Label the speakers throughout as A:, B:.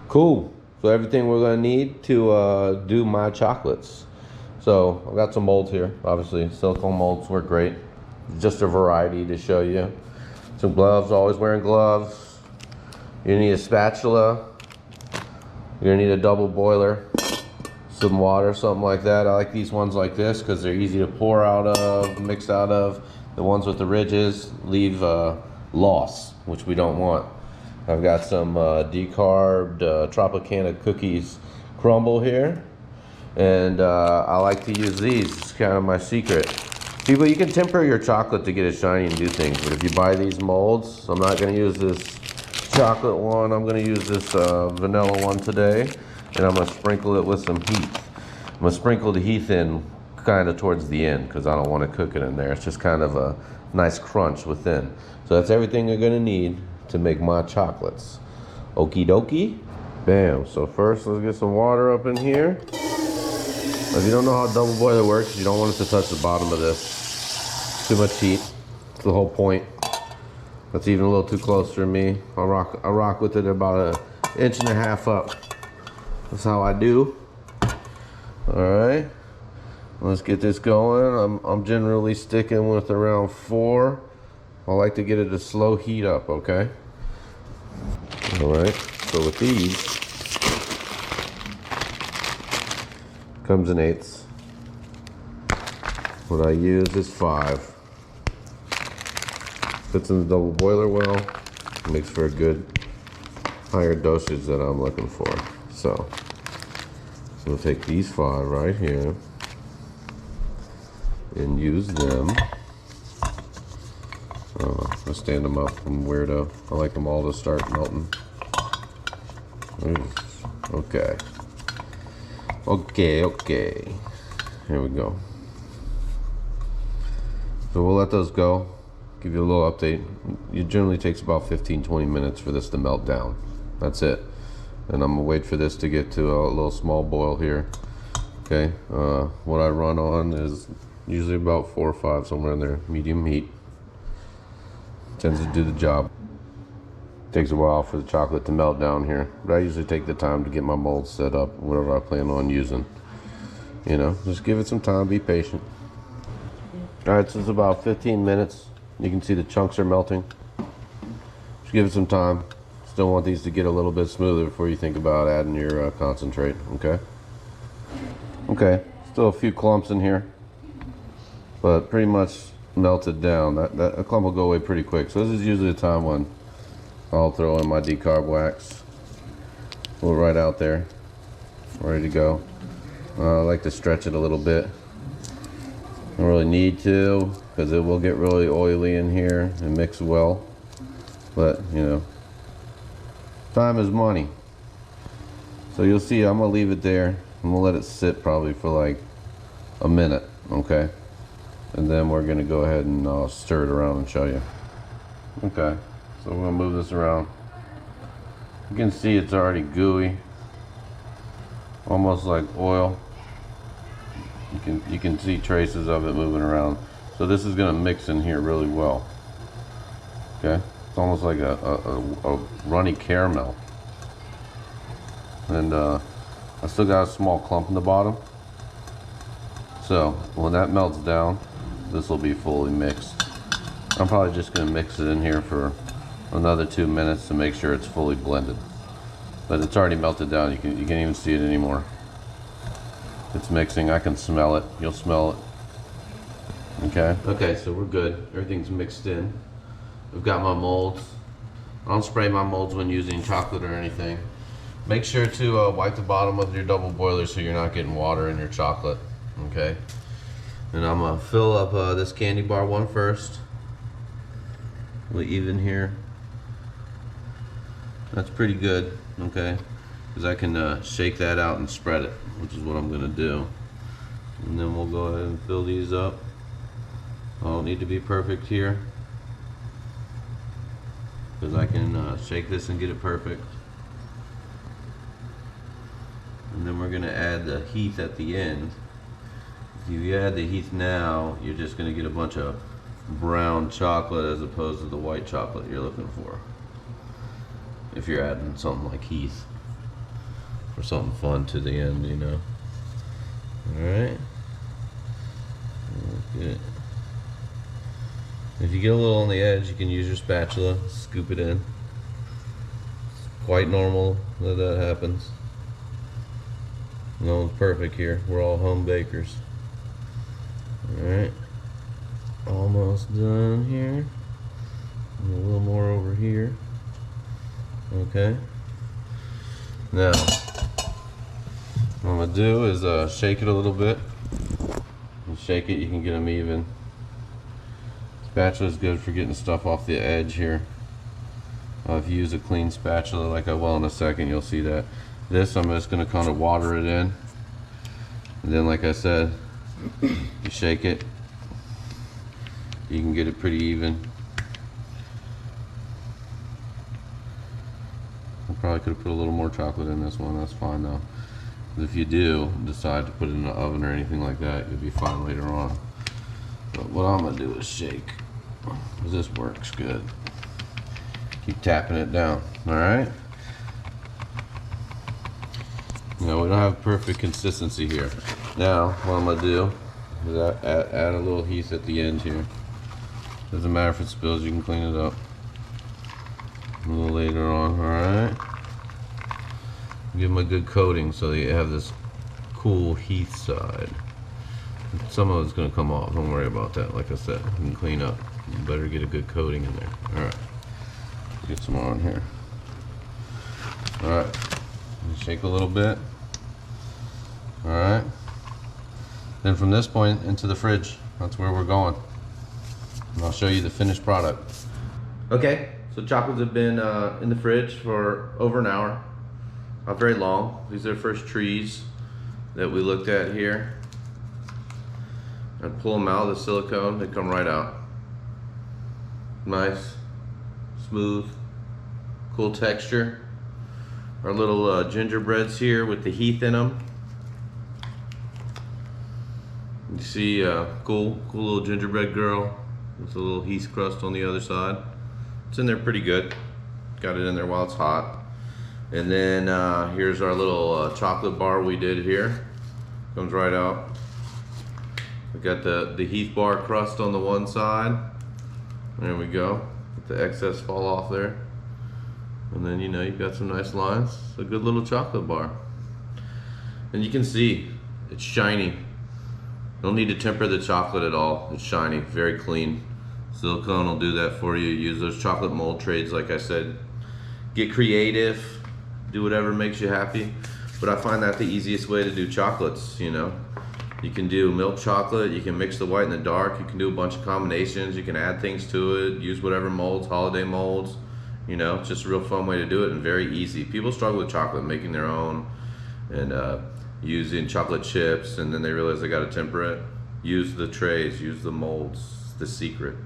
A: Cool. So everything we're gonna need to do my chocolates. So I've got some molds here. Obviously, silicone molds work great. Just a variety to show you. Some gloves. Always wearing gloves. You need a spatula. You're gonna need a double boiler. Some water, something like that. I like these ones like this because they're easy to pour out of, mix out of. The ones with the ridges leave loss, which we don't want. I've got some decarbed Tropicana cookies crumble here. And I like to use these. It's kind of my secret. People, you can temper your chocolate to get it shiny and do things, but if you buy these molds, I'm not going to use this chocolate one. I'm going to use this vanilla one today, and I'm going to sprinkle it with some heath. I'm going to sprinkle the heath in kind of towards the end because I don't want to cook it in there. It's just kind of a nice crunch within. So that's everything you're going to need to make my chocolates. Okie dokie. Bam. So first, let's get some water up in here. If you don't know how a double boiler works, you don't want it to touch the bottom of this. Too much heat. That's the whole point. That's even a little too close for me. I rock with it about 1.5 inches up. That's how I do. All right, let's get this going. I'm generally sticking with around 4. I like to get it a slow heat up. Okay. All right. So with these. Comes in 1/8. What I use is 5. Fits in the double boiler well. Makes for a good higher dosage that I'm looking for. So we'll take these 5 right here and use them. I stand them up. I'm weirdo. I like them all to start melting. Okay. Okay. Here we go. So we'll let those go. Give you a little update. It generally takes about 15-20 minutes for this to melt down. That's it. And I'm gonna wait for this to get to a little small boil here. Okay. What I run on is usually about 4 or 5, somewhere in there. Medium heat. Tends to do the job. Takes a while for the chocolate to melt down here, but I usually take the time to get my molds set up, whatever I plan on using. You know, just give it some time, be patient. All right, so it's about 15 minutes. You can see the chunks are melting. Just give it some time. Still want these to get a little bit smoother before you think about adding your concentrate, okay? Okay, still a few clumps in here, but pretty much melted down. That clump will go away pretty quick. So this is usually the time when I'll throw in my decarb wax. Pull it right out there, ready to go. I like to stretch it a little bit. Don't really need to, because it will get really oily in here and mix well. But, you know, time is money. So you'll see, I'm gonna leave it there. I'm gonna let it sit probably for like a minute, okay? And then we're gonna go ahead and stir it around and show you. Okay. So we're gonna move this around. You can see it's already gooey, almost like oil. You can see traces of it moving around. So this is gonna mix in here really well. Okay, it's almost like a runny caramel. And I still got a small clump in the bottom. So when that melts down, this will be fully mixed. I'm probably just gonna mix it in here for another 2 minutes to make sure it's fully blended. But it's already melted down. You can't even see it anymore. It's mixing. I can smell it. You'll smell it. Okay. Okay, so we're good. Everything's mixed in. We've got my molds. I don't spray my molds when using chocolate or anything. Make sure to wipe the bottom of your double boiler so you're not getting water in your chocolate. Okay. And I'm gonna fill up this candy bar one first. We'll even here. That's pretty good, okay? Because I can shake that out and spread it, which is what I'm gonna do. And then we'll go ahead and fill these up. I don't need to be perfect here, because I can shake this and get it perfect. And then we're gonna add the heath at the end. If you add the heath now, you're just gonna get a bunch of brown chocolate as opposed to the white chocolate you're looking for, if you're adding something like heath. for something fun to the end, you know. Alright. Good. If you get a little on the edge, you can use your spatula, scoop it in. It's quite normal that that happens. No one's perfect here. We're all home bakers. Alright. Almost done here. And a little more over here. Okay. Now, what I'm going to do is shake it a little bit. And shake it, you can get them even. Spatula is good for getting stuff off the edge here. If you use a clean spatula like I will in a second, you'll see that. This, I'm just going to kind of water it in. And then, like I said, you shake it. You can get it pretty even. I probably could have put a little more chocolate in this one. That's fine though. If you do decide to put it in the oven or anything like that, you'll be fine later on. But what I'm gonna do is shake, because this works good. Keep tapping it down. All right. Now we don't have perfect consistency here. Now what I'm gonna do is add a little heat at the end here. Doesn't matter if it spills, you can clean it up a little later on. All right. Give them a good coating so that you have this cool heat side. Some of it's going to come off. Don't worry about that. Like I said, you can clean up. You better get a good coating in there. All right. Get some on here. All right. Shake a little bit. All right. Then from this point into the fridge. That's where we're going. And I'll show you the finished product. Okay. So chocolates have been in the fridge for over an hour. Not very long. These are the first trees that we looked at here. I'd pull them out of the silicone, they come right out. Nice, smooth, cool texture. Our little gingerbreads here with the heath in them. You see cool little gingerbread girl with a little heath crust on the other side. It's in there pretty good. Got it in there while it's hot. And then here's our little chocolate bar we did here. Comes right out. We got the Heath bar crust on the one side. There we go. Let the excess fall off there. And then you know you've got some nice lines. It's a good little chocolate bar. And you can see it's shiny. Don't need to temper the chocolate at all. It's shiny, very clean. Silicone will do that for you. Use those chocolate mold trays like I said. Get creative. Do whatever makes you happy, but I find that the easiest way to do chocolates. You know, you can do milk chocolate, you can mix the white and the dark, you can do a bunch of combinations, you can add things to it, use whatever molds, holiday molds. You know, it's just a real fun way to do it and very easy. People struggle with chocolate, making their own and using chocolate chips, and then they realize they got to temper it. Use the trays, use the molds, the secret.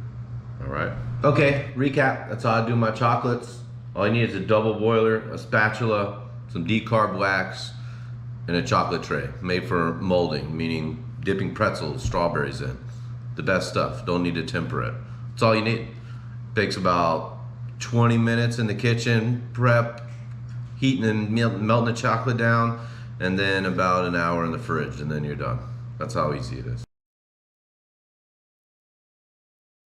A: All right. Okay, recap. That's how I do my chocolates. All you need is a double boiler, a spatula, some decarb wax, and a chocolate tray made for molding, meaning dipping pretzels, strawberries in. The best stuff. Don't need to temper it. That's all you need. Takes about 20 minutes in the kitchen, prep, heating and melting the chocolate down, and then about an hour in the fridge, and then you're done. That's how easy it is.